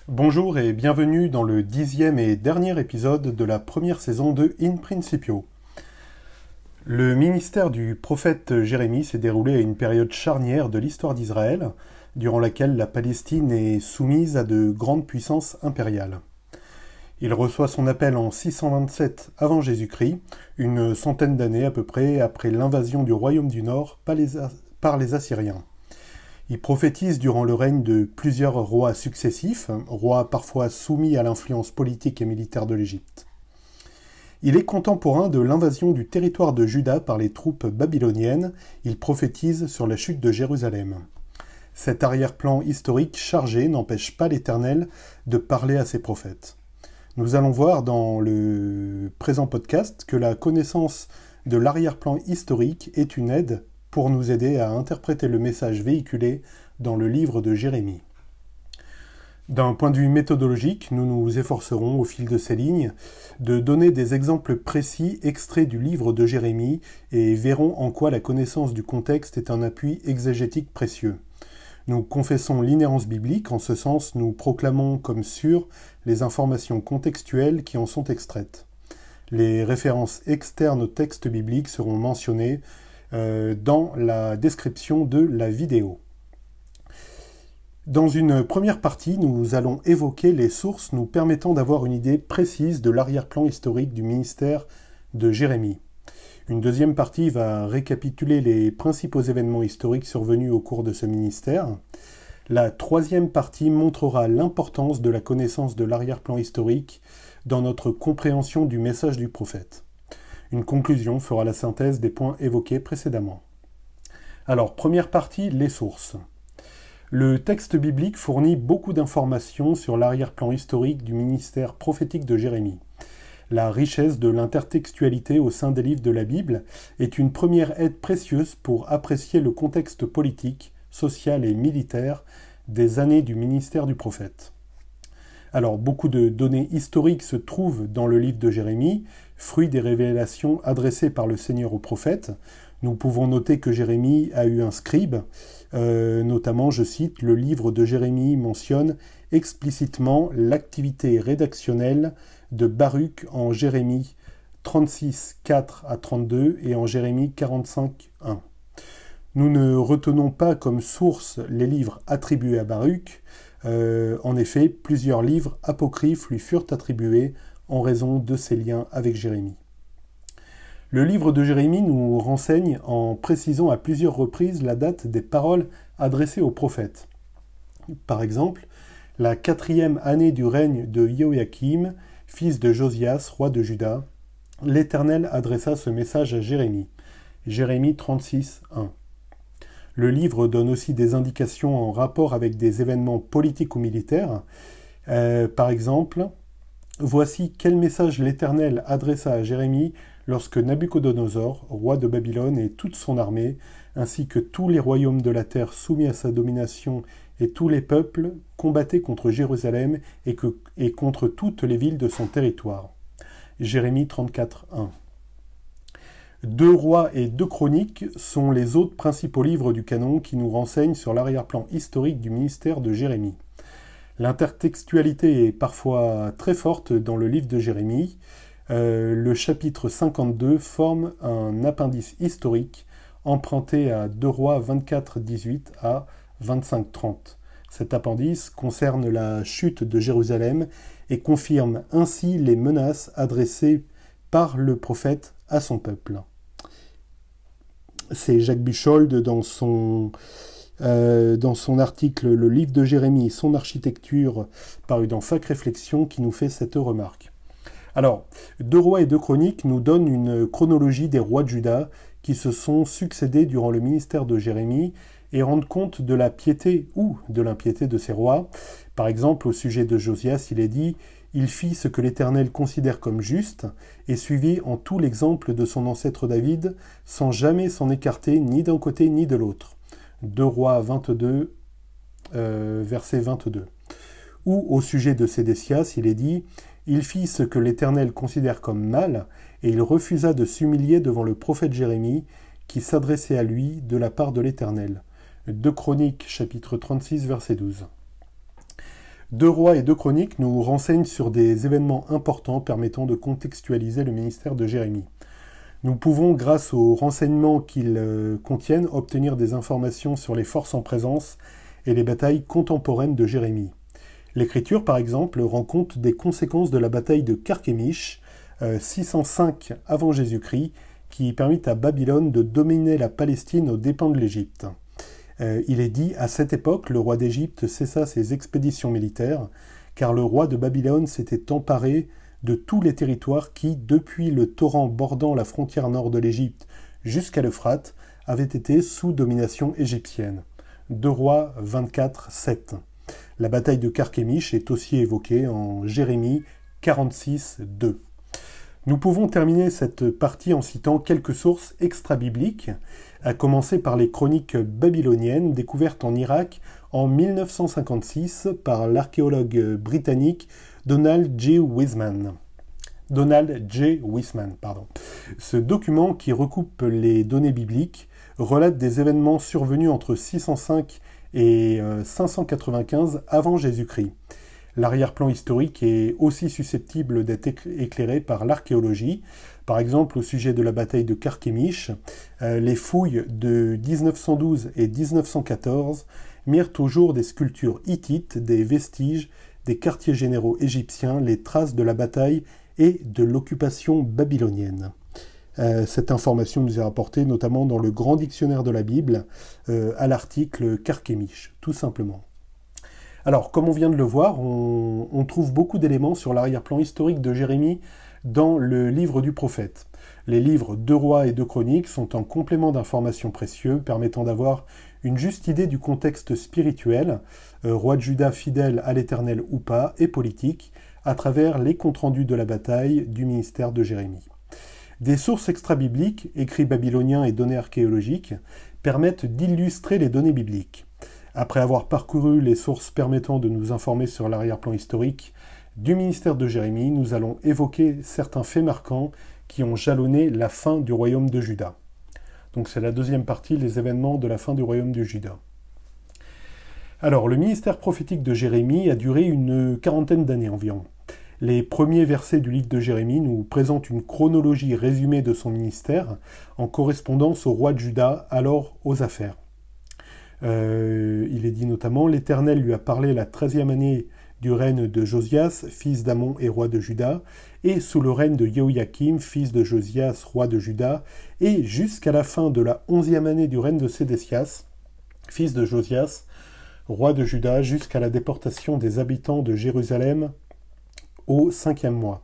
Bonjour et bienvenue dans le 10e et dernier épisode de la première saison de In Principio. Le ministère du prophète Jérémie s'est déroulé à une période charnière de l'histoire d'Israël, durant laquelle la Palestine est soumise à de grandes puissances impériales. Il reçoit son appel en 627 avant Jésus-Christ, une centaine d'années à peu près après l'invasion du royaume du Nord par les Assyriens. Il prophétise durant le règne de plusieurs rois successifs, rois parfois soumis à l'influence politique et militaire de l'Égypte. Il est contemporain de l'invasion du territoire de Juda par les troupes babyloniennes. Il prophétise sur la chute de Jérusalem. Cet arrière-plan historique chargé n'empêche pas l'Éternel de parler à ses prophètes. Nous allons voir dans le présent podcast que la connaissance de l'arrière-plan historique est une aide pour nous aider à interpréter le message véhiculé dans le livre de Jérémie. D'un point de vue méthodologique, nous nous efforcerons au fil de ces lignes de donner des exemples précis extraits du livre de Jérémie et verrons en quoi la connaissance du contexte est un appui exégétique précieux. Nous confessons l'inhérence biblique, en ce sens nous proclamons comme sûres les informations contextuelles qui en sont extraites. Les références externes au texte biblique seront mentionnées dans la description de la vidéo. Dans une première partie, nous allons évoquer les sources nous permettant d'avoir une idée précise de l'arrière-plan historique du ministère de Jérémie. Une deuxième partie va récapituler les principaux événements historiques survenus au cours de ce ministère. La troisième partie montrera l'importance de la connaissance de l'arrière-plan historique dans notre compréhension du message du prophète. Une conclusion fera la synthèse des points évoqués précédemment. Alors, première partie, les sources. Le texte biblique fournit beaucoup d'informations sur l'arrière-plan historique du ministère prophétique de Jérémie. La richesse de l'intertextualité au sein des livres de la Bible est une première aide précieuse pour apprécier le contexte politique, social et militaire des années du ministère du prophète. Alors, beaucoup de données historiques se trouvent dans le livre de Jérémie, fruit des révélations adressées par le Seigneur aux prophètes. Nous pouvons noter que Jérémie a eu un scribe, notamment, je cite, le livre de Jérémie mentionne explicitement l'activité rédactionnelle de Baruch en Jérémie 36, 4 à 32 et en Jérémie 45, 1. Nous ne retenons pas comme source les livres attribués à Baruch. En effet, plusieurs livres apocryphes lui furent attribués en raison de ses liens avec Jérémie. Le livre de Jérémie nous renseigne en précisant à plusieurs reprises la date des paroles adressées aux prophètes. Par exemple, la 4e année du règne de Joachim, fils de Josias, roi de Juda, l'Éternel adressa ce message à Jérémie. Jérémie 36, 1. Le livre donne aussi des indications en rapport avec des événements politiques ou militaires. Par exemple, voici quel message l'Éternel adressa à Jérémie lorsque Nabuchodonosor, roi de Babylone et toute son armée, ainsi que tous les royaumes de la terre soumis à sa domination et tous les peuples, combattaient contre Jérusalem et contre toutes les villes de son territoire. Jérémie 34, 1. 2 rois et 2 chroniques sont les autres principaux livres du canon qui nous renseignent sur l'arrière-plan historique du ministère de Jérémie. L'intertextualité est parfois très forte dans le livre de Jérémie. Le chapitre 52 forme un appendice historique emprunté à 2 rois 24, 18 à 25, 30. Cet appendice concerne la chute de Jérusalem et confirme ainsi les menaces adressées par le prophète à son peuple. C'est Jacques Buchold dans son article « Le livre de Jérémie et son architecture » paru dans Fac Réflexion qui nous fait cette remarque. Alors, 2 rois et 2 chroniques nous donnent une chronologie des rois de Juda qui se sont succédés durant le ministère de Jérémie et rendent compte de la piété ou de l'impiété de ces rois. Par exemple, au sujet de Josias, il est dit « Il fit ce que l'Éternel considère comme juste et suivit en tout l'exemple de son ancêtre David sans jamais s'en écarter ni d'un côté ni de l'autre. » 2 Rois 22, verset 22. Ou au sujet de Sédécias, il est dit « Il fit ce que l'Éternel considère comme mal et il refusa de s'humilier devant le prophète Jérémie qui s'adressait à lui de la part de l'Éternel. » 2 Chroniques, chapitre 36, verset 12. Deux rois et deux chroniques nous renseignent sur des événements importants permettant de contextualiser le ministère de Jérémie. Nous pouvons, grâce aux renseignements qu'ils contiennent, obtenir des informations sur les forces en présence et les batailles contemporaines de Jérémie. L'Écriture, par exemple, rend compte des conséquences de la bataille de Carchemish, 605 avant Jésus-Christ, qui permit à Babylone de dominer la Palestine aux dépens de l'Égypte. Il est dit, à cette époque, le roi d'Égypte cessa ses expéditions militaires, car le roi de Babylone s'était emparé de tous les territoires qui, depuis le torrent bordant la frontière nord de l'Égypte jusqu'à l'Euphrate, avaient été sous domination égyptienne. 2 Rois 24, 7. La bataille de Carchemish est aussi évoquée en Jérémie 46, 2. Nous pouvons terminer cette partie en citant quelques sources extra-bibliques, à commencer par les chroniques babyloniennes découvertes en Irak en 1956 par l'archéologue britannique Donald J. Wiseman. Ce document, qui recoupe les données bibliques, relate des événements survenus entre 605 et 595 avant Jésus-Christ. L'arrière-plan historique est aussi susceptible d'être éclairé par l'archéologie. Par exemple, au sujet de la bataille de Carchemish, les fouilles de 1912 et 1914 mirent au jour des sculptures hittites, des vestiges des quartiers généraux égyptiens, les traces de la bataille et de l'occupation babylonienne. Cette information nous est rapportée notamment dans le Grand Dictionnaire de la Bible, à l'article Carchemish, tout simplement. Alors, comme on vient de le voir, on trouve beaucoup d'éléments sur l'arrière-plan historique de Jérémie dans le livre du prophète. Les livres 2 Rois et 2 Chroniques sont un complément d'informations précieux permettant d'avoir une juste idée du contexte spirituel, roi de Juda fidèle à l'Éternel ou pas, et politique, à travers les comptes rendus de la bataille du ministère de Jérémie. Des sources extra-bibliques, écrits babyloniens et données archéologiques, permettent d'illustrer les données bibliques. Après avoir parcouru les sources permettant de nous informer sur l'arrière-plan historique du ministère de Jérémie, nous allons évoquer certains faits marquants qui ont jalonné la fin du royaume de Juda. Donc c'est la deuxième partie, les événements de la fin du royaume de Juda. Alors, le ministère prophétique de Jérémie a duré une quarantaine d'années environ. Les premiers versets du livre de Jérémie nous présentent une chronologie résumée de son ministère en correspondance au roi de Juda, alors aux affaires. Il est dit notamment « L'Éternel lui a parlé la 13e année du règne de Josias, fils d'Amon et roi de Juda, et sous le règne de Jéhoïakim, fils de Josias, roi de Juda, et jusqu'à la fin de la 11e année du règne de Sédécias, fils de Josias, roi de Juda, jusqu'à la déportation des habitants de Jérusalem au 5e mois. »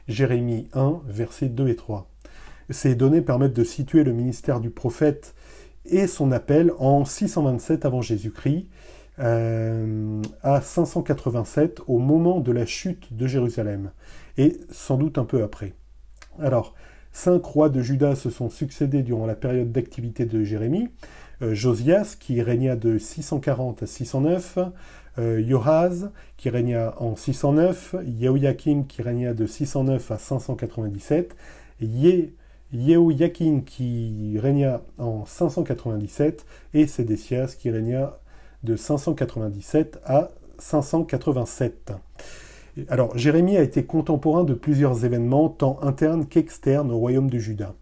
Jérémie 1, versets 2 et 3. Ces données permettent de situer le ministère du prophète et son appel en 627 avant Jésus-Christ à 587 au moment de la chute de Jérusalem, et sans doute un peu après. Alors, 5 rois de Juda se sont succédés durant la période d'activité de Jérémie. Josias, qui régna de 640 à 609, Joachaz, qui régna en 609, Jéhoïakim, qui régna de 609 à 597, Jéhoïakim, qui régna en 597, et Sédécias, qui régna de 597 à 587. Alors, Jérémie a été contemporain de plusieurs événements, tant internes qu'externes au royaume de Juda.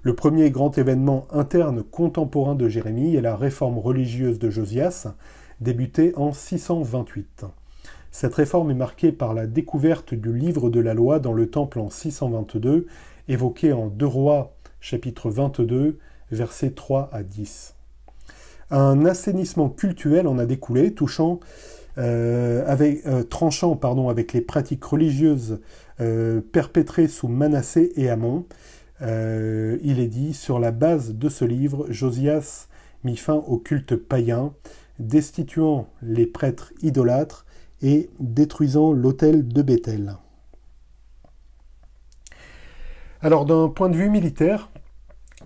Le premier grand événement interne contemporain de Jérémie est la réforme religieuse de Josias, débutée en 628. Cette réforme est marquée par la découverte du livre de la loi dans le temple en 622, évoqué en 2 Rois, chapitre 22, versets 3 à 10. Un assainissement cultuel en a découlé, tranchant avec les pratiques religieuses perpétrées sous Manassé et Amon. Il est dit, sur la base de ce livre, Josias mit fin au culte païen, destituant les prêtres idolâtres et détruisant l'autel de Béthel. Alors, d'un point de vue militaire,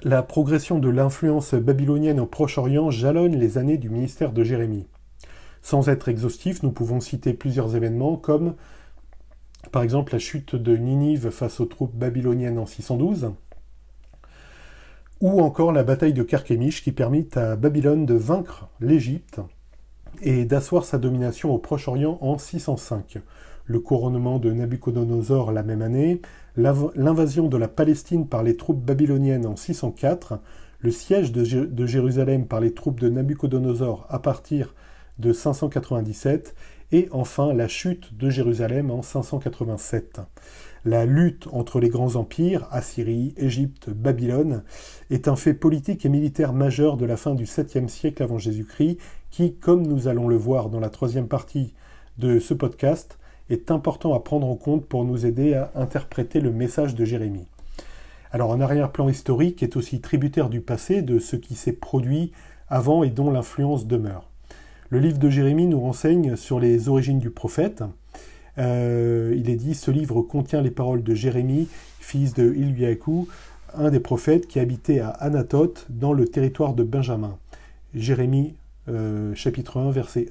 la progression de l'influence babylonienne au Proche-Orient jalonne les années du ministère de Jérémie. Sans être exhaustif, nous pouvons citer plusieurs événements comme, par exemple, la chute de Ninive face aux troupes babyloniennes en 612, ou encore la bataille de Carchemish qui permit à Babylone de vaincre l'Égypte et d'asseoir sa domination au Proche-Orient en 605. Le couronnement de Nabuchodonosor la même année, l'invasion de la Palestine par les troupes babyloniennes en 604, le siège de Jérusalem par les troupes de Nabuchodonosor à partir de 597, et enfin la chute de Jérusalem en 587. La lutte entre les grands empires, Assyrie, Égypte, Babylone, est un fait politique et militaire majeur de la fin du 7e siècle avant Jésus-Christ, qui, comme nous allons le voir dans la troisième partie de ce podcast, est important à prendre en compte pour nous aider à interpréter le message de Jérémie. Alors un arrière-plan historique est aussi tributaire du passé, de ce qui s'est produit avant et dont l'influence demeure. Le livre de Jérémie nous renseigne sur les origines du prophète. Il est dit, ce livre contient les paroles de Jérémie, fils de Ilyahu, un des prophètes qui habitait à Anathoth, dans le territoire de Benjamin. Jérémie, chapitre 1, verset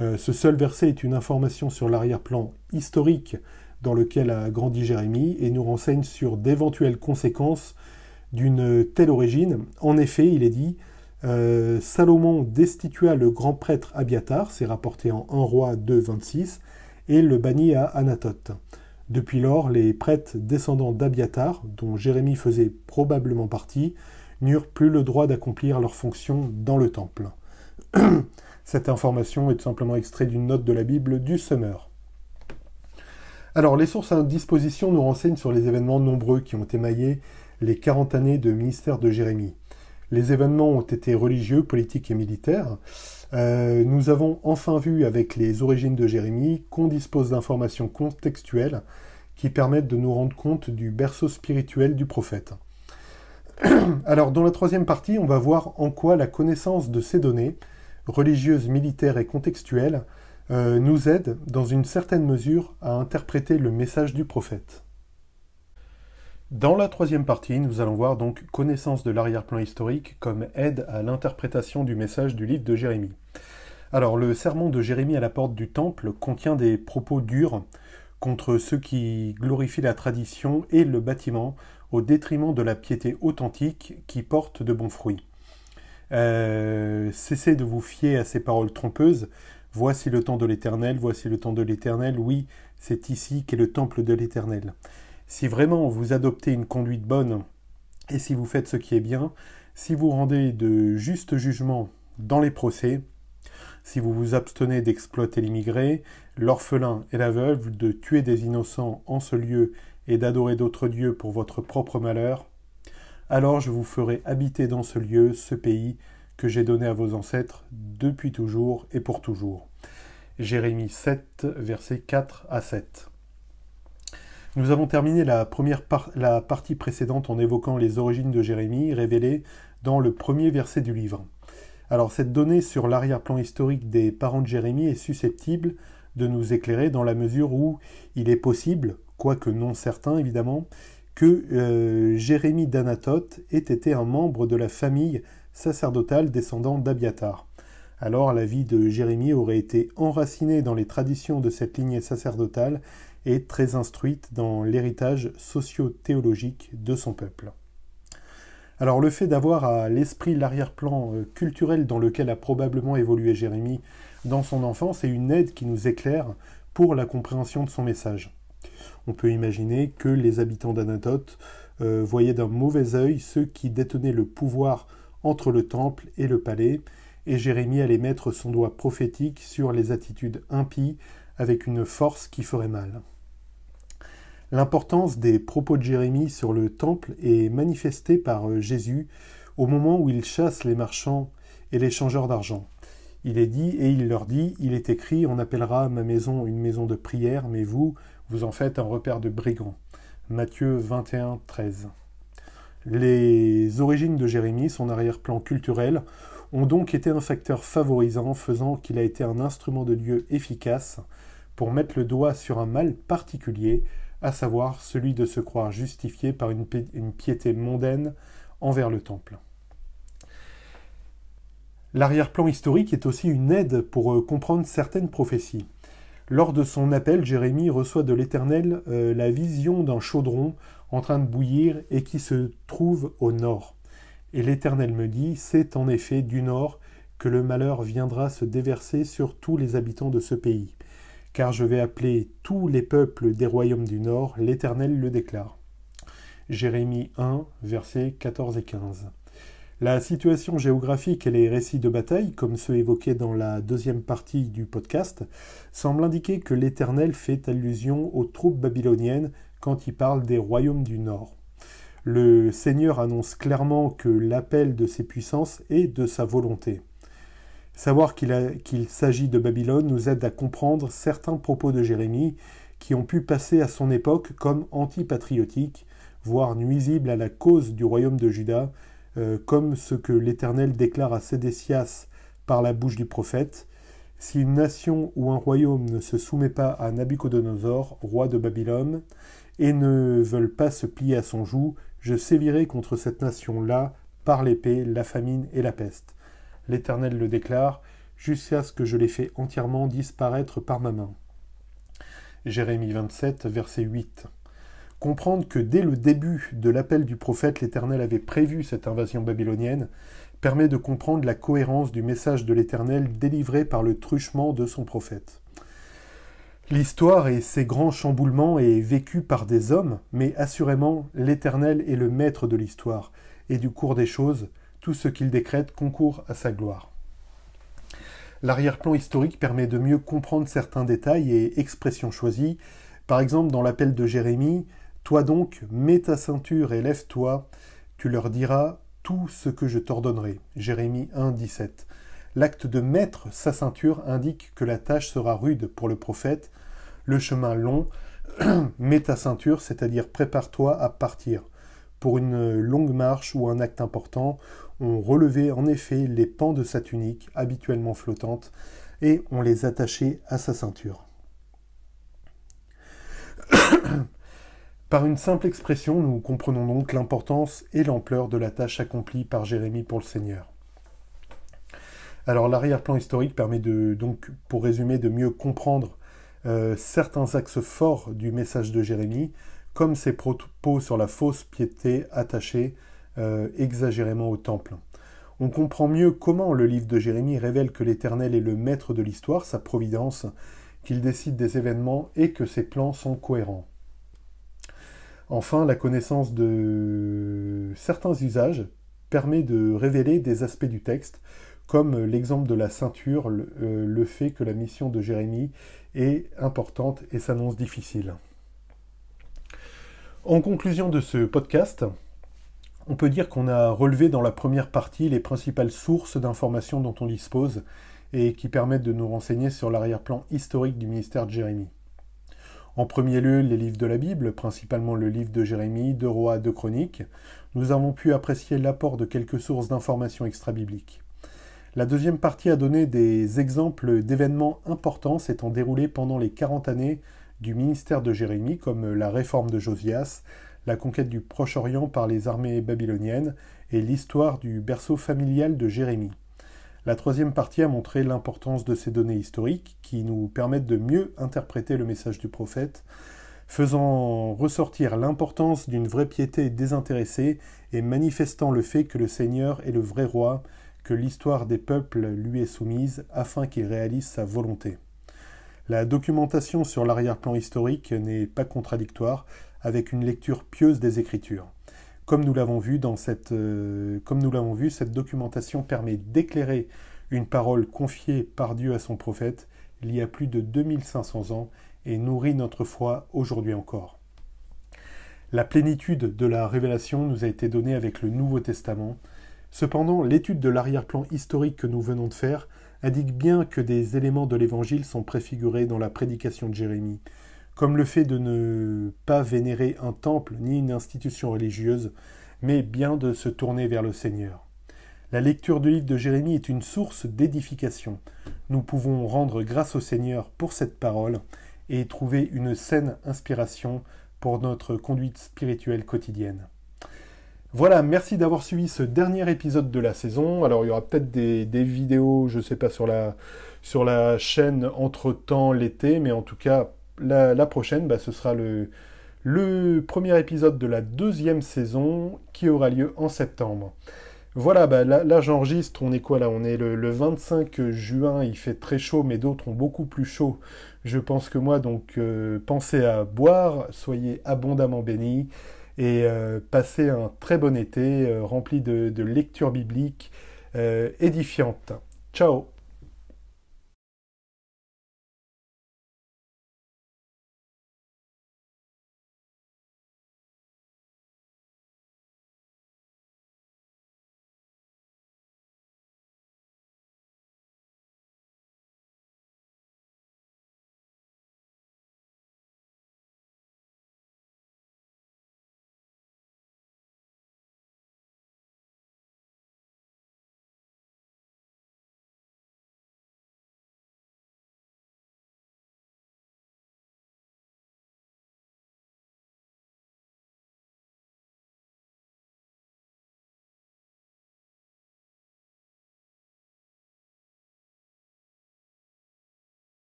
1. Ce seul verset est une information sur l'arrière-plan historique dans lequel a grandi Jérémie et nous renseigne sur d'éventuelles conséquences d'une telle origine. En effet, il est dit Salomon destitua le grand prêtre Abiathar, c'est rapporté en 1 Roi 2, 26, et le bannit à Anathoth. Depuis lors, les prêtres descendants d'Abiathar, dont Jérémie faisait probablement partie, n'eurent plus le droit d'accomplir leurs fonctions dans le temple. Cette information est tout simplement extraite d'une note de la Bible du Semeur. Alors, les sources à disposition nous renseignent sur les événements nombreux qui ont émaillé les 40 années de ministère de Jérémie. Les événements ont été religieux, politiques et militaires. Nous avons enfin vu avec les origines de Jérémie qu'on dispose d'informations contextuelles qui permettent de nous rendre compte du berceau spirituel du prophète. Alors, dans la troisième partie, on va voir en quoi la connaissance de ces données, religieuses, militaires et contextuelles, nous aide, dans une certaine mesure, à interpréter le message du prophète. Dans la troisième partie, nous allons voir donc connaissance de l'arrière-plan historique comme aide à l'interprétation du message du livre de Jérémie. Alors, le sermon de Jérémie à la porte du temple contient des propos durs contre ceux qui glorifient la tradition et le bâtiment au détriment de la piété authentique qui porte de bons fruits. Cessez de vous fier à ces paroles trompeuses. Voici le temps de l'Éternel, voici le temps de l'Éternel, oui, c'est ici qu'est le temple de l'Éternel. Si vraiment vous adoptez une conduite bonne, et si vous faites ce qui est bien, si vous rendez de justes jugements dans les procès, si vous vous abstenez d'exploiter l'immigré, l'orphelin et la veuve, de tuer des innocents en ce lieu et d'adorer d'autres dieux pour votre propre malheur, alors je vous ferai habiter dans ce lieu, ce pays que j'ai donné à vos ancêtres depuis toujours et pour toujours. Jérémie 7, versets 4 à 7. Nous avons terminé la partie précédente en évoquant les origines de Jérémie révélées dans le premier verset du livre. Alors cette donnée sur l'arrière-plan historique des parents de Jérémie est susceptible de nous éclairer dans la mesure où il est possible, quoique non certain évidemment, que Jérémie d'Anathoth ait été un membre de la famille sacerdotale descendant d'Abiathar. Alors la vie de Jérémie aurait été enracinée dans les traditions de cette lignée sacerdotale et très instruite dans l'héritage socio-théologique de son peuple. Alors le fait d'avoir à l'esprit l'arrière-plan culturel dans lequel a probablement évolué Jérémie dans son enfance est une aide qui nous éclaire pour la compréhension de son message. On peut imaginer que les habitants d'Anathoth voyaient d'un mauvais œil ceux qui détenaient le pouvoir entre le temple et le palais, et Jérémie allait mettre son doigt prophétique sur les attitudes impies avec une force qui ferait mal. L'importance des propos de Jérémie sur le temple est manifestée par Jésus au moment où il chasse les marchands et les changeurs d'argent. Il est dit, et il leur dit, il est écrit, on appellera ma maison une maison de prière, mais vous en faites un repère de brigands. Matthieu 21, 13. Les origines de Jérémie, son arrière-plan culturel, ont donc été un facteur favorisant, faisant qu'il a été un instrument de Dieu efficace pour mettre le doigt sur un mal particulier, à savoir celui de se croire justifié par une piété mondaine envers le temple. L'arrière-plan historique est aussi une aide pour comprendre certaines prophéties. Lors de son appel, Jérémie reçoit de l'Éternel la vision d'un chaudron en train de bouillir et qui se trouve au nord. Et l'Éternel me dit, c'est en effet du nord que le malheur viendra se déverser sur tous les habitants de ce pays. Car je vais appeler tous les peuples des royaumes du Nord, l'Éternel le déclare. Jérémie 1, versets 14 et 15. La situation géographique et les récits de bataille, comme ceux évoqués dans la deuxième partie du podcast, semblent indiquer que l'Éternel fait allusion aux troupes babyloniennes quand il parle des royaumes du Nord. Le Seigneur annonce clairement que l'appel de ses puissances est de sa volonté. Savoir qu'il s'agit de Babylone nous aide à comprendre certains propos de Jérémie qui ont pu passer à son époque comme antipatriotiques, voire nuisibles à la cause du royaume de Juda, comme ce que l'Éternel déclare à Sédécias par la bouche du prophète. « Si une nation ou un royaume ne se soumet pas à Nabuchodonosor, roi de Babylone, et ne veulent pas se plier à son joug, je sévirai contre cette nation-là par l'épée, la famine et la peste. L'Éternel le déclare, jusqu'à ce que je les fais entièrement disparaître par ma main. » Jérémie 27, verset 8. Comprendre que dès le début de l'appel du prophète, l'Éternel avait prévu cette invasion babylonienne, permet de comprendre la cohérence du message de l'Éternel délivré par le truchement de son prophète. L'histoire et ses grands chamboulements est vécue par des hommes, mais assurément l'Éternel est le maître de l'histoire, et du cours des choses, tout ce qu'il décrète concourt à sa gloire. L'arrière-plan historique permet de mieux comprendre certains détails et expressions choisies. Par exemple, dans l'appel de Jérémie, « Toi donc, mets ta ceinture et lève-toi, tu leur diras tout ce que je t'ordonnerai. » Jérémie 1, 17. L'acte de mettre sa ceinture indique que la tâche sera rude pour le prophète, le chemin long, mets ta ceinture, c'est-à-dire prépare-toi à partir. Pour une longue marche ou un acte important, on relevait en effet les pans de sa tunique, habituellement flottante, et on les attachait à sa ceinture. Par une simple expression, nous comprenons donc l'importance et l'ampleur de la tâche accomplie par Jérémie pour le Seigneur. Alors l'arrière-plan historique permet donc, pour résumer, de mieux comprendre certains axes forts du message de Jérémie, comme ses propos sur la fausse piété attachée exagérément au temple. On comprend mieux comment le livre de Jérémie révèle que l'Éternel est le maître de l'histoire, sa providence, qu'il décide des événements et que ses plans sont cohérents. Enfin, la connaissance de certains usages permet de révéler des aspects du texte, comme l'exemple de la ceinture, le fait que la mission de Jérémie est importante et s'annonce difficile. En conclusion de ce podcast, on peut dire qu'on a relevé dans la première partie les principales sources d'informations dont on dispose et qui permettent de nous renseigner sur l'arrière-plan historique du ministère de Jérémie. En premier lieu, les livres de la Bible, principalement le livre de Jérémie, de Rois, de Chroniques. Nous avons pu apprécier l'apport de quelques sources d'informations extra-bibliques. La deuxième partie a donné des exemples d'événements importants s'étant déroulés pendant les 40 années du ministère de Jérémie, comme la réforme de Josias, la conquête du Proche-Orient par les armées babyloniennes et l'histoire du berceau familial de Jérémie. La troisième partie a montré l'importance de ces données historiques qui nous permettent de mieux interpréter le message du prophète, faisant ressortir l'importance d'une vraie piété désintéressée et manifestant le fait que le Seigneur est le vrai roi, que l'histoire des peuples lui est soumise afin qu'il réalise sa volonté. La documentation sur l'arrière-plan historique n'est pas contradictoire avec une lecture pieuse des Écritures. Comme nous l'avons vu, cette documentation permet d'éclairer une parole confiée par Dieu à son prophète il y a plus de 2500 ans et nourrit notre foi aujourd'hui encore. La plénitude de la révélation nous a été donnée avec le Nouveau Testament. Cependant, l'étude de l'arrière-plan historique que nous venons de faire indique bien que des éléments de l'Évangile sont préfigurés dans la prédication de Jérémie, comme le fait de ne pas vénérer un temple ni une institution religieuse, mais bien de se tourner vers le Seigneur. La lecture du livre de Jérémie est une source d'édification. Nous pouvons rendre grâce au Seigneur pour cette parole et trouver une saine inspiration pour notre conduite spirituelle quotidienne. Voilà, merci d'avoir suivi ce dernier épisode de la saison. Alors il y aura peut-être des vidéos, je ne sais pas, sur la chaîne entre-temps l'été, mais en tout cas, la prochaine, ce sera le premier épisode de la deuxième saison qui aura lieu en septembre. Voilà, bah là, j'enregistre, on est quoi là? On est le 25 juin, il fait très chaud, mais d'autres ont beaucoup plus chaud. Je pense que moi, donc pensez à boire, soyez abondamment bénis et passez un très bon été rempli de lectures bibliques édifiantes. Ciao!